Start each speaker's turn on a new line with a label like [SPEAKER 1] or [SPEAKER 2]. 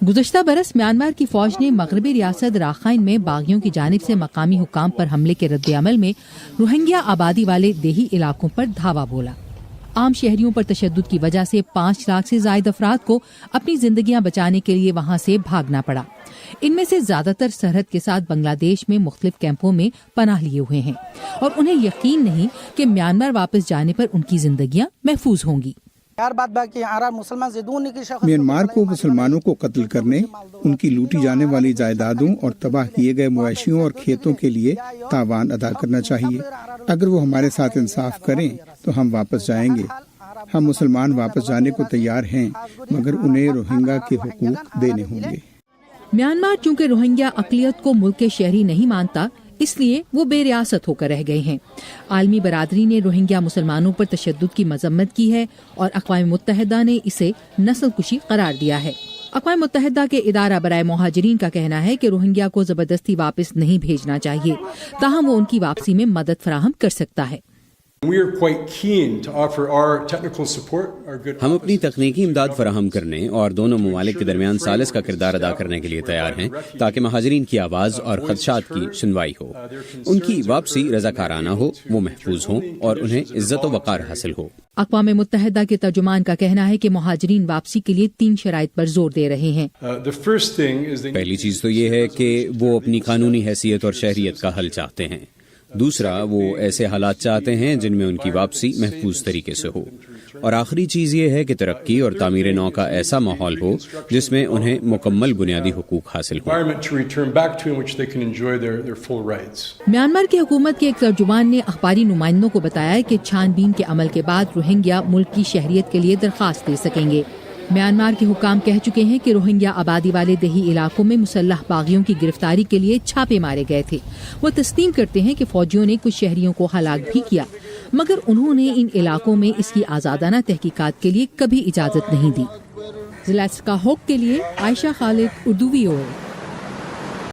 [SPEAKER 1] गुज़श्ता बरस म्यांमार की फौज ने मगरबी रियासत राखाइन में बागियों की जानिब से मकामी हुकाम पर हमले के रद्द-ए-अमल में रोहिंग्या आबादी वाले देही इलाकों पर धावा बोला। आम शहरियों पर तशद्दुद की वजह से 5 लाख से ज़ायद अफराद को अपनी जिंदगियां बचाने के लिए वहां से भागना पड़ा। इनमें से ज्यादातर सरहद के साथ बांग्लादेश में मुख्तलिफ कैंपों में पनाह लिए हुए हैं और उन्हें यकीन नहीं कि म्यांमार वापस जाने पर उनकी जिंदगियां महफूज होंगी।
[SPEAKER 2] म्यांमार को मुसलमानों को कत्ल करने, उनकी लूटी जाने वाली जायदादों और तबाह किए गए मवेशियों और खेतों के लिए तावान अदा करना चाहिए। अगर वो हमारे साथ इंसाफ करें तो हम वापस जाएंगे। हम मुसलमान वापस जाने को तैयार हैं, मगर उन्हें रोहिंग्या के हुकूक देने होंगे।
[SPEAKER 1] म्यांमार चूँकि रोहिंग्या अक़लियत को मुल्क के शहरी नहीं मानता, इसलिए वो बेरियासत होकर रह गए हैं। आलमी बरादरी ने रोहिंग्या मुसलमानों पर तशद्दुद की मजम्मत की है और अक़वाम मुत्तहिदा ने इसे नस्ल कुशी करार दिया है। अक़वाम मुत्तहिदा के इदारा बराए मुहाजिरीन का कहना है कि रोहिंग्या को जबरदस्ती वापस नहीं भेजना चाहिए, ताहम वो उनकी वापसी में मदद फराहम कर सकता है।
[SPEAKER 3] हम अपनी तकनीकी इमदाद फराहम करने और दोनों ममालिक के दरमियान सालिस का किरदार अदा करने के लिए तैयार हैं, ताकि महाजरीन की आवाज़ और खदशात की सुनवाई हो, उनकी वापसी रज़ाकाराना हो, वो महफूज हो और उन्हें इज्जत व वक़ार हासिल हो।
[SPEAKER 1] अक़वाम मुत्तहिदा के तर्जुमान का कहना है कि महाजरीन वापसी के लिए 3 शराइत पर जोर दे रहे हैं।
[SPEAKER 3] पहली चीज़ तो ये है कि वो अपनी कानूनी हैसियत और शहरियत का हल चाहते हैं। दूसरा, वो ऐसे हालात चाहते हैं जिनमें उनकी वापसी महफूज तरीके से हो, और आखिरी चीज़ ये है कि तरक्की और तामीर नौ का ऐसा माहौल हो जिसमें उन्हें मुकम्मल बुनियादी हुकूक हासिल हो।
[SPEAKER 1] म्यांमार की हुकूमत के एक तर्जुमान ने अखबारी नुमाइंदों को बताया कि छानबीन के अमल के बाद रोहिंग्या मुल्क की शहरियत के लिए दरख्वास्त दे सकेंगे। म्यांमार के हुकाम कह चुके हैं कि रोहिंग्या आबादी वाले देही इलाकों में मुसल्लह बागियों की गिरफ्तारी के लिए छापे मारे गए थे। वो तस्लीम करते हैं कि फौजियों ने कुछ शहरियों को हलाक भी किया, मगर उन्होंने इन इलाकों में इसकी आज़ादाना तहकीकात के लिए कभी इजाज़त नहीं दी। ज़िला का होक के लिए आयशा खालिद, उर्दूवी ओर।